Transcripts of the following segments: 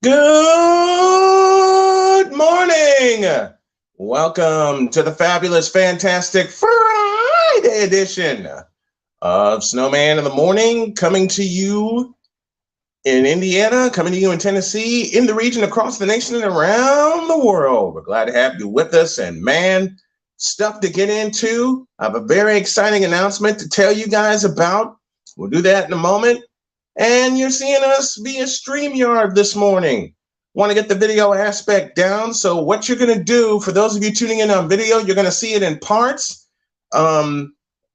Good morning. Welcome to the fabulous, fantastic Friday edition of Snowman in the Morning, coming to you in Indiana, coming to you in Tennessee, in the region, across the nation, and around the world. We're glad to have you with us. And man, stuff to get into. I have a very exciting announcement to tell you guys about. We'll do that in a moment. And you're seeing us via StreamYard this morning. Want to get the video aspect down. So what you're going to do, for those of you tuning in on video, you're going to see it in parts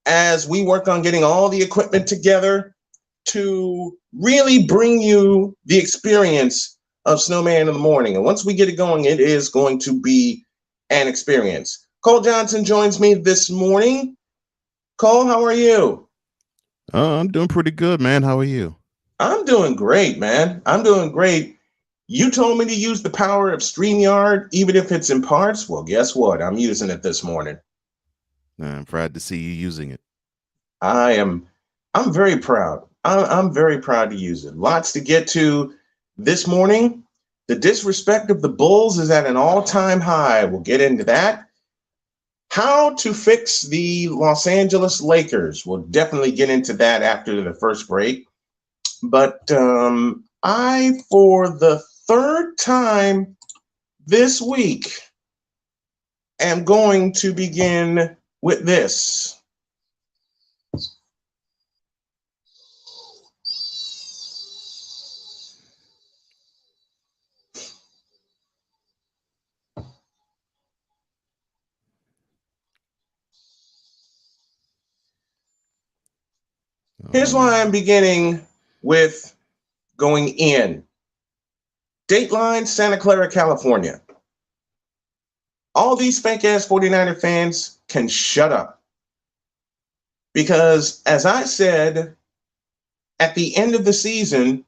as we work on getting all the equipment together to really bring you the experience of Snowman in the Morning. And once we get it going, it is going to be an experience. Cole Johnson joins me this morning. Cole, how are you? I'm doing pretty good, man. How are you? I'm doing great, man. I'm doing great. You told me to use the power of StreamYard, even if it's in parts. Well, guess what? I'm using it this morning. I'm proud to see you using it. I'm very proud. I'm very proud to use it. Lots to get to this morning. The disrespect of the Bulls is at an all-time high. We'll get into that. How to fix the Los Angeles Lakers. We'll definitely get into that after the first break. But for the third time this week, am going to begin with this. Here's why I'm beginning with going in. Dateline, Santa Clara, California. All these fake ass 49er fans can shut up. Because as I said, at the end of the season,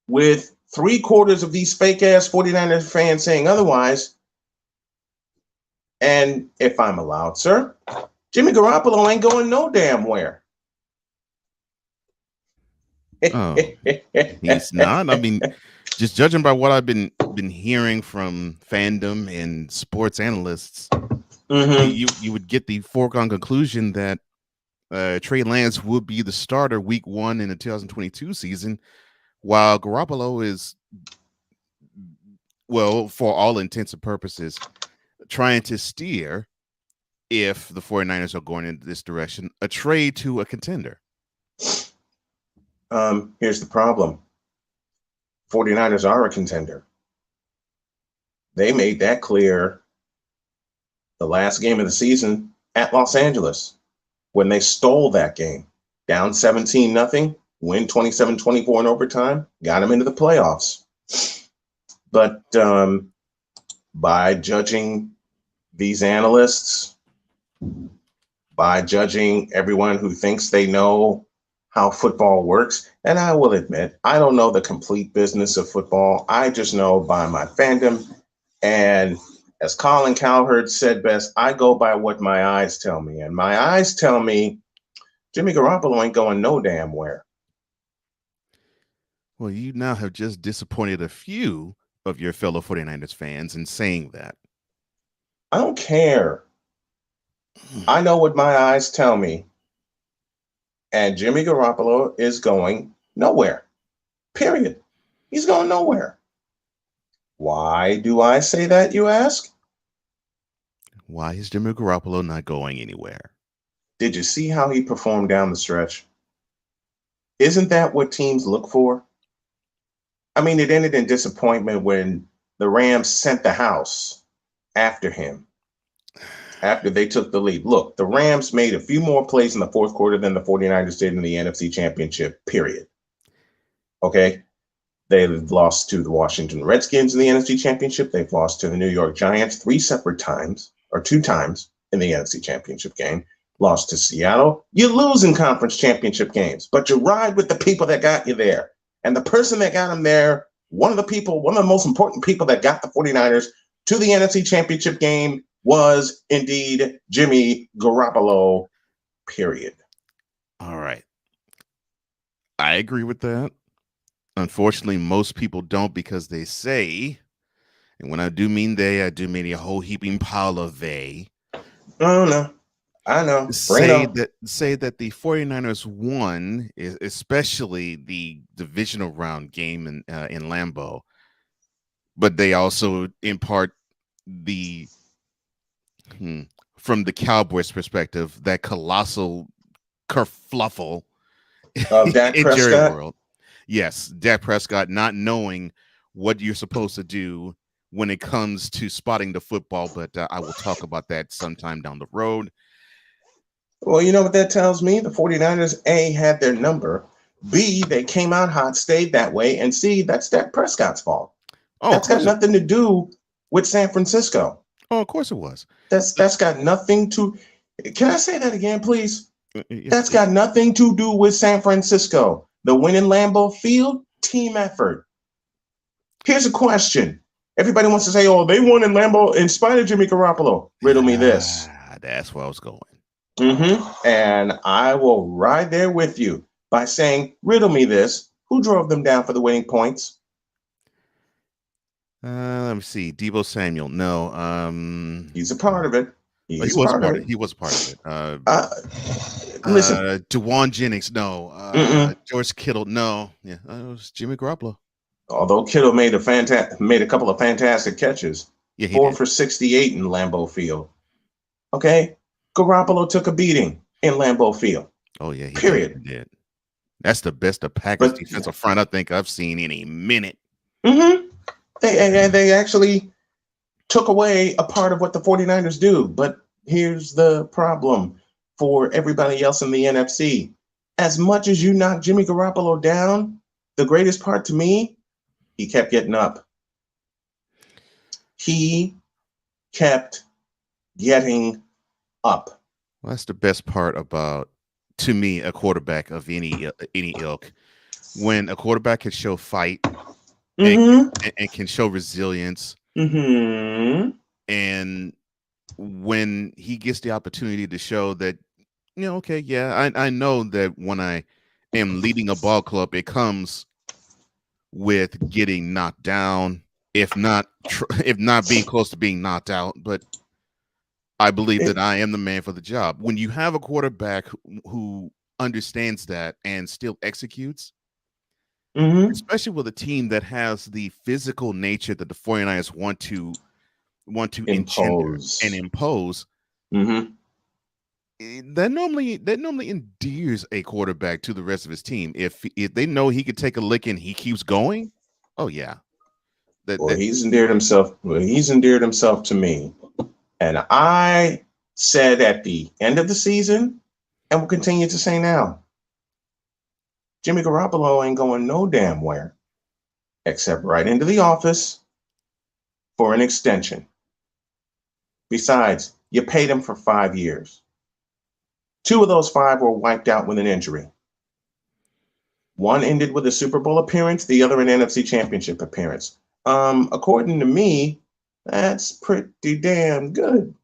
with 3/4 of these fake ass 49er fans saying otherwise, and if I'm allowed, sir, Jimmy Garoppolo ain't going no damn where. Oh, he's not. I mean, just judging by what I've been hearing from fandom and sports analysts, you would get the foregone conclusion that Trey Lance would be the starter week 1 in the 2022 season, while Garoppolo is, well, for all intents and purposes, trying to steer, if the 49ers are going in this direction, a trade to a contender. Here's the problem. 49ers are a contender. They made that clear the last game of the season at Los Angeles when they stole that game. Down 17-0, win 27-24 in overtime, got them into the playoffs. But by judging these analysts, by judging everyone who thinks they know how football works, and I will admit, I don't know the complete business of football. I just know by my fandom. And as Colin Cowherd said best, I go by what my eyes tell me. And my eyes tell me Jimmy Garoppolo ain't going no damn where. Well, you now have just disappointed a few of your fellow 49ers fans in saying that. I don't care. I know what my eyes tell me. And Jimmy Garoppolo is going nowhere. Period. He's going nowhere. Why do I say that, you ask? Why is Jimmy Garoppolo not going anywhere? Did you see how he performed down the stretch? Isn't that what teams look for? I mean, it ended in disappointment when the Rams sent the house after him, after they took the lead. Look, the Rams made a few more plays in the fourth quarter than the 49ers did in the NFC Championship, period. Okay? They've lost to the Washington Redskins in the NFC Championship. They've lost to the New York Giants 3 separate times, or 2 times in the NFC Championship game. Lost to Seattle. You lose in conference championship games, but you ride with the people that got you there. And the person that got them there, one of the most important people that got the 49ers to the NFC Championship game was indeed Jimmy Garoppolo, period. All right. I agree with that. Unfortunately, most people don't because they say, and when I do mean they, I do mean a whole heaping pile of they Oh no, I know. Bring it on. say that the 49ers won, especially the divisional round game in Lambeau, but they also impart the hmm, from the Cowboys' perspective that colossal kerfluffle Dak in Jerry Prescott. World. Yes, Dak Prescott not knowing what you're supposed to do when it comes to spotting the football, but I will talk about that sometime down the road. Well, you know what that tells me? The 49ers, A, had their number. B, they came out hot, stayed that way. And C, that's Dak Prescott's fault. Oh, of That's got course. nothing to do with San Francisco. Oh, of course it was. That's got nothing to. Can I say that again, please? Yes, That's please. got nothing to do with San Francisco. The win in Lambeau Field, team effort. Here's a question. Everybody wants to say, oh, they won in Lambeau in spite of Jimmy Garoppolo. Riddle me this. That's where I was going. And I will ride there with you by saying, riddle me this. Who drove them down for the winning points? Let me see. Debo Samuel. No. He's a part of it. He He's a was part of part of it. it. He was a part of it. Listen, Dewan Jennings. No. mm-mm. George Kittle. No. Yeah. It was Jimmy Garoppolo. Although Kittle made a couple of fantastic catches, Yeah, he 4 did. for 68 in Lambeau Field. Okay, Garoppolo took a beating in Lambeau Field. Oh yeah, he Period. definitely did. That's the best the Packers But defensive front I think I've seen in a minute. mm-hmm, they actually took away a part of what the 49ers do. But here's the problem for everybody else in the NFC. As much as you knock Jimmy Garoppolo down, the greatest part to me, he kept getting up. He kept getting up. Well, that's the best part about, to me, a quarterback of any ilk. When a quarterback can show fight and, Mm-hmm. and can show resilience, Mm-hmm. and when he gets the opportunity to show that, okay, yeah, I know that when I am leading a ball club, it comes with getting knocked down, if not if not being close to being knocked out, but I believe that I am the man for the job. When you have a quarterback who understands that and still executes, Mm-hmm. especially with a team that has the physical nature that the 49ers want to engender and Impose. impose, Mm-hmm. that normally endears a quarterback to the rest of his team. If they know he could take a lick and he keeps going, oh yeah. That Well, that he's endeared himself. Well, he's endeared himself to me. And I said at the end of the season, and will continue to say now, Jimmy Garoppolo ain't going no damn where except right into the office for an extension. Besides, you paid him for 5 years. 2 of those 5 were wiped out with an injury. One ended with a Super Bowl appearance, the other an NFC Championship appearance. According to me, that's pretty damn good.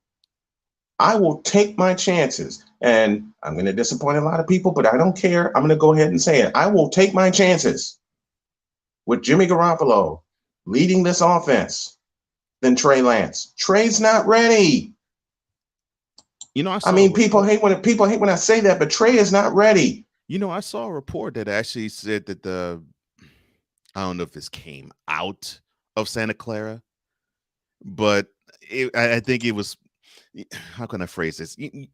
I will take my chances. And I'm going to disappoint a lot of people, but I don't care. I'm going to go ahead and say it. I will take my chances with Jimmy Garoppolo leading this offense than Trey Lance. Trey's not ready. I I saw a mean, people report. hate when I say that, but Trey is not ready. I saw a report that actually said that I don't know if this came out of Santa Clara, but I think it was. How can I phrase this? When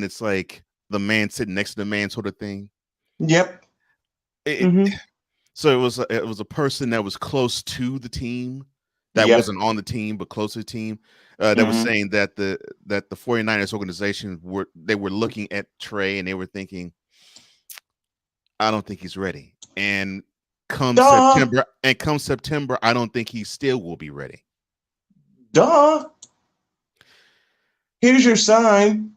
it's like the man sitting next to the man sort of thing. Yep. It, Mm-hmm. so it was a person that was close to the team, that Yep. wasn't on the team but close to the team, that was Mm-hmm. saying that the 49ers organization were looking at Trey and they were thinking, I don't think he's ready. And Duh. come September, I don't think he still will be ready. Duh. Here's your sign.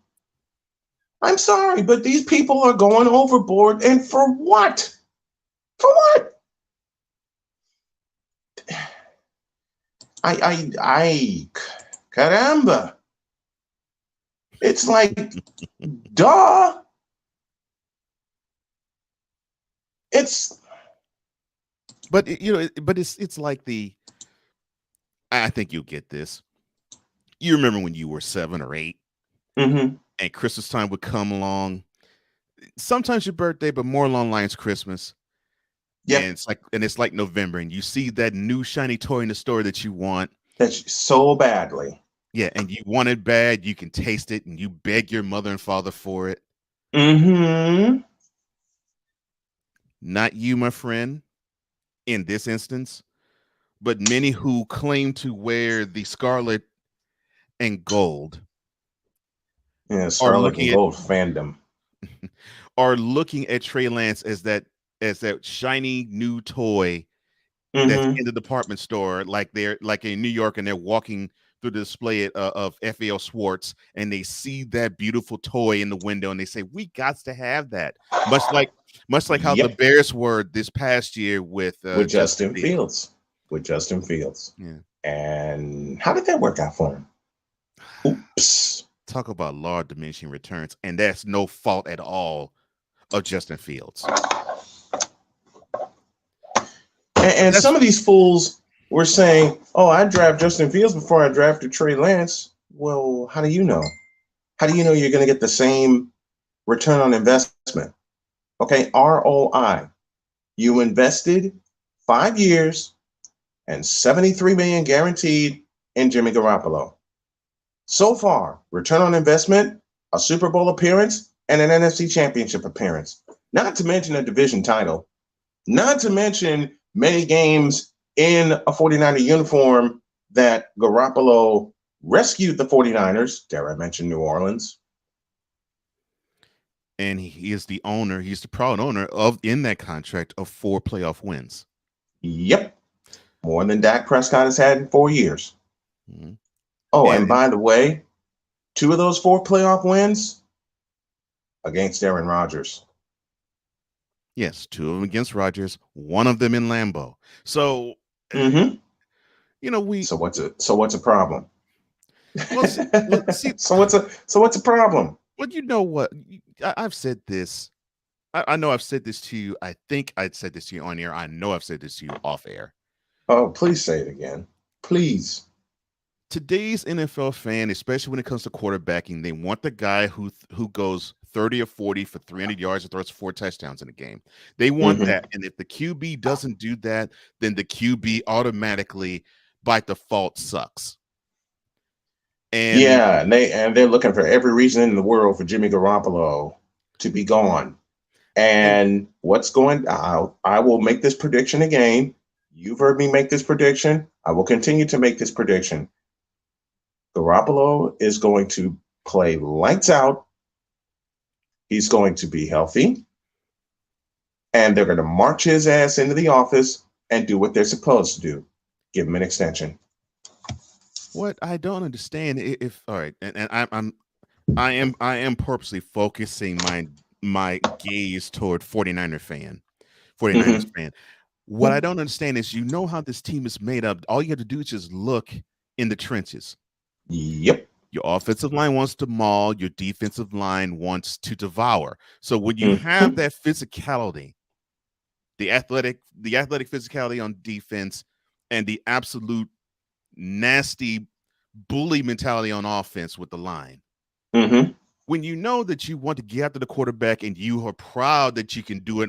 I'm sorry, but these people are going overboard. And for what? For what? I, caramba. It's like, duh. It's But but it's like I think you'll get this. You remember when you were 7 or 8 Mm-hmm. and Christmas time would come along. Sometimes your birthday, but more along lines Christmas. Yeah. And it's like November, and you see that new shiny toy in the store that you want. That's so badly. Yeah, and you want it bad. You can taste it, and you beg your mother and father for it. Mm-hmm. Not you, my friend, in this instance, but many who claim to wear the scarlet and gold Yeah, are Scarlet and looking at Gold fandom. are looking at Trey Lance as that shiny new toy that's Mm-hmm. in the department store, like they're like in New York, and they're walking through the display of FAL Schwartz, and they see that beautiful toy in the window, and they say, "We got to have that." Much like how the Yep. Bears were this past year with With Justin Justin Fields. Fields. With Justin Fields. Yeah. And how did that work out for him? Oops. Talk about large diminishing returns, and that's no fault at all of Justin Fields. And some of these fools were saying, "Oh, I draft Justin Fields before I drafted Trey Lance." Well, how do you know? How do you know you're going to get the same return on investment? Okay, ROI. You invested 5 years and 73 million guaranteed in Jimmy Garoppolo. So far, return on investment, a Super Bowl appearance, and an NFC Championship appearance. Not to mention a division title. Not to mention many games in a 49er uniform that Garoppolo rescued the 49ers. Dare I mention New Orleans? And he is the owner. He's the proud owner of in that contract of 4 playoff wins. Yep. More than Dak Prescott has had in 4 years. Mm-hmm. Oh, and by the way, 2 of those 4 playoff wins against Aaron Rodgers. Yes, 2 of them against Rodgers, 1 of them in Lambeau. So, mm-hmm. We. So what's a problem? Well, see. So what's a problem? Well, you know what? I've said this. I know I've said this to you. I think I'd said this to you on air. I know I've said this to you off air. Oh, please say it again. Please. Today's NFL fan, especially when it comes to quarterbacking, they want the guy who goes 30 or 40 for 300 yards and throws 4 touchdowns in a game. They want that. And if the QB doesn't do that, then the QB automatically, by default, sucks. And yeah, they're looking for every reason in the world for Jimmy Garoppolo to be gone. And what's going on? I will make this prediction again. You've heard me make this prediction. I will continue to make this prediction. Garoppolo is going to play lights out. He's going to be healthy. And they're going to march his ass into the office and do what they're supposed to do. Give him an extension. What I don't understand, if all right, and I am purposely focusing my gaze toward 49ers fan. What I don't understand is, how this team is made up. All you have to do is just look in the trenches. Yep. Your offensive line wants to maul, your defensive line wants to devour. So when you have that physicality, the athletic physicality on defense, and the absolute nasty bully mentality on offense with the line. When you know that you want to get after the quarterback and you are proud that you can do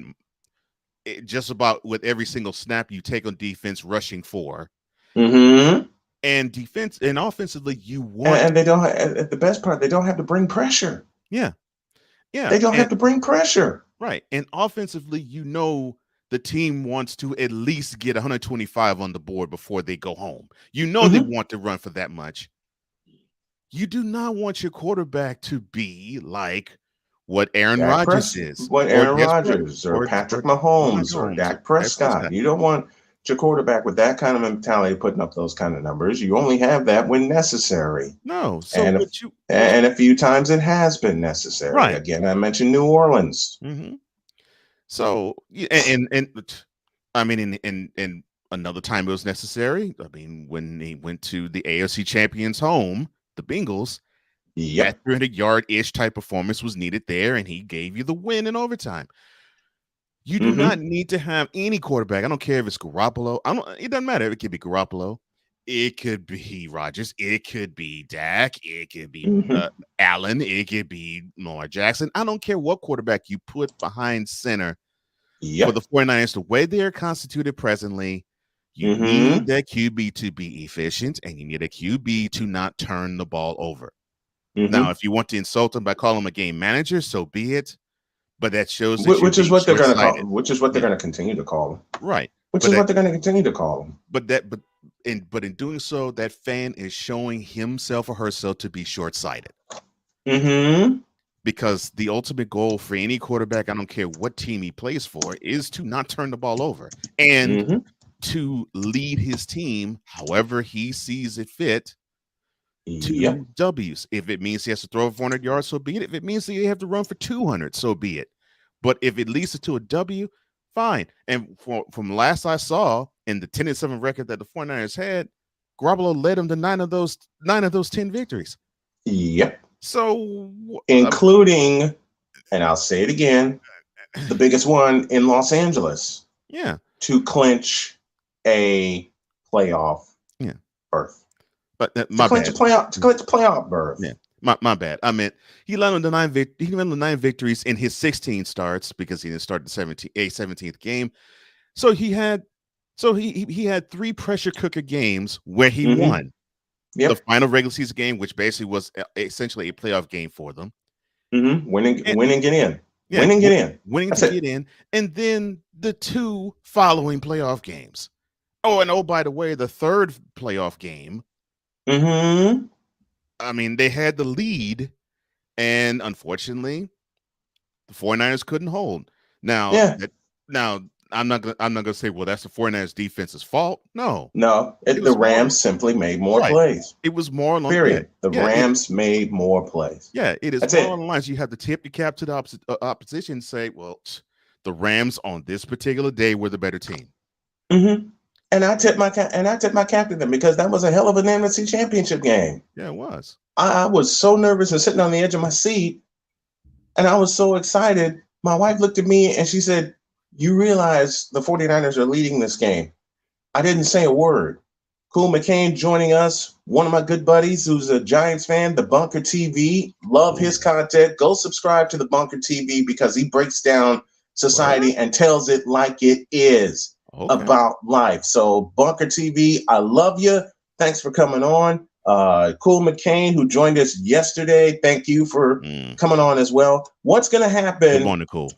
it just about with every single snap you take on defense, rushing for. And defense and offensively, you want, and they don't. The best part, they don't have to bring pressure. Yeah, they don't have to bring pressure. Right, and offensively, the team wants to at least get 125 on the board before they go home. They want to run for that much. You do not want your quarterback to be like what Aaron Rodgers is. What Aaron Rodgers or Patrick Mahomes or Dak Prescott. You don't want your quarterback with that kind of mentality putting up those kind of numbers. You only have that when necessary. No. So and a few times it has been necessary. Right. Again, I mentioned New Orleans. So, and I mean, in another time it was necessary. I mean, when he went to the AFC champions home, the Bengals, that 300-yard-ish type performance was needed there, and he gave you the win in overtime. You do not need to have any quarterback. I don't care if it's Garoppolo. It doesn't matter. It could be Garoppolo. It could be Rodgers. It could be Dak. It could be Allen. It could be Lamar Jackson. I don't care what quarterback you put behind center for the 49ers. The way they're constituted presently, you need that QB to be efficient, and you need a QB to not turn the ball over. Now, if you want to insult him by calling him a game manager, so be it. But that shows that which is what they're going to call. Which is what they're going to continue to call him. Right. Which is what they're going to continue to call him. But in doing so, that fan is showing himself or herself to be short-sighted. Because the ultimate goal for any quarterback, I don't care what team he plays for, is to not turn the ball over and to lead his team however he sees it fit to W's. If it means he has to throw 400 yards, so be it. If it means he have to run for 200, so be it. But if it leads to a W, fine. And from last I saw in the 10-7 record that the 49ers had, Garoppolo led them to 9 of those 10 victories. Yep. So including, and I'll say it again, the biggest one in Los Angeles. Yeah. To clinch a playoff berth. But my bad. To clinch a playoff berth. Yeah. My bad. I meant he led on the 9 victories in his 16 starts because he didn't start the 17th game. So he had 3 pressure cooker games where he won. Yep. The final regular season game, which basically was essentially a playoff game for them. Win and get in. Yeah, winning to get in. And then the 2 following playoff games. Oh, and by the way, the 3rd playoff game. I mean, they had the lead, and unfortunately, the 49ers couldn't hold. Now, I'm not gonna say, well, that's the 49ers defense's fault. No, the Rams simply made more plays. It was more along the Rams made more plays. Yeah, it is more along the lines. You have to tip your cap to the opposition and say, well, the Rams on this particular day were the better team. And I tip my cap to them because that was a hell of an NFC Championship game. Yeah, it was. I was so nervous and sitting on the edge of my seat, and I was so excited. My wife looked at me and she said, "You realize the 49ers are leading this game?" I didn't say a word. Cool McCain joining us, one of my good buddies who's a Giants fan, the Bunker TV. Love his content. Go subscribe to the Bunker TV because he breaks down society and tells it like it is. About life. So Bunker TV, I love you. Thanks for coming on. Cool McCain, who joined us yesterday, thank you for coming on as well. What's going to happen? Good morning, Cool.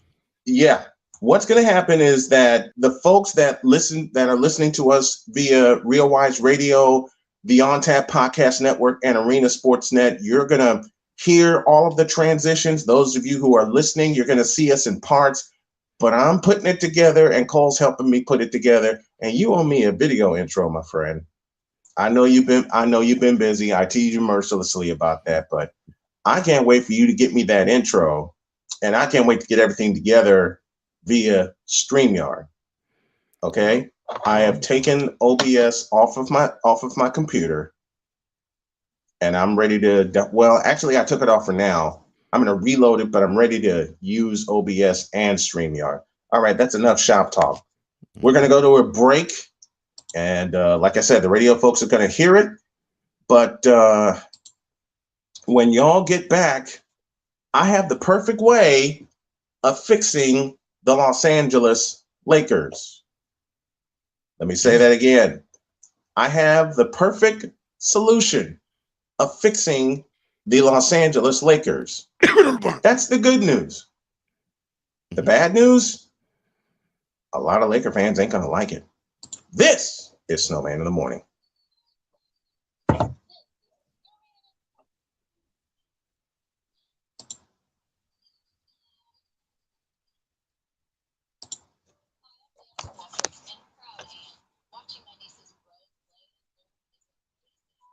Yeah. What's going to happen is that the folks that are listening to us via Real Wise Radio, the On Tap Podcast Network, and Arena Sports Net, you're going to hear all of the transitions. Those of you who are listening, you're going to see us in parts. But I'm putting it together, and Cole's helping me put it together. And you owe me a video intro, my friend. I know you've been busy. I tease you mercilessly about that, but I can't wait for you to get me that intro, and I can't wait to get everything together via StreamYard. Okay, I have taken OBS off of my computer, and I'm ready to. Well, actually, I took it off for now. I'm going to reload it, but I'm ready to use OBS and StreamYard. All right, that's enough shop talk. We're going to go to a break. And like I said, the radio folks are going to hear it. But when y'all get back, I have the perfect way of fixing the Los Angeles Lakers. Let me say that again. I have the perfect solution of fixing the Los Angeles Lakers. That's the good news. The bad news, a lot of Laker fans ain't going to like it. This is Snowman in the Morning.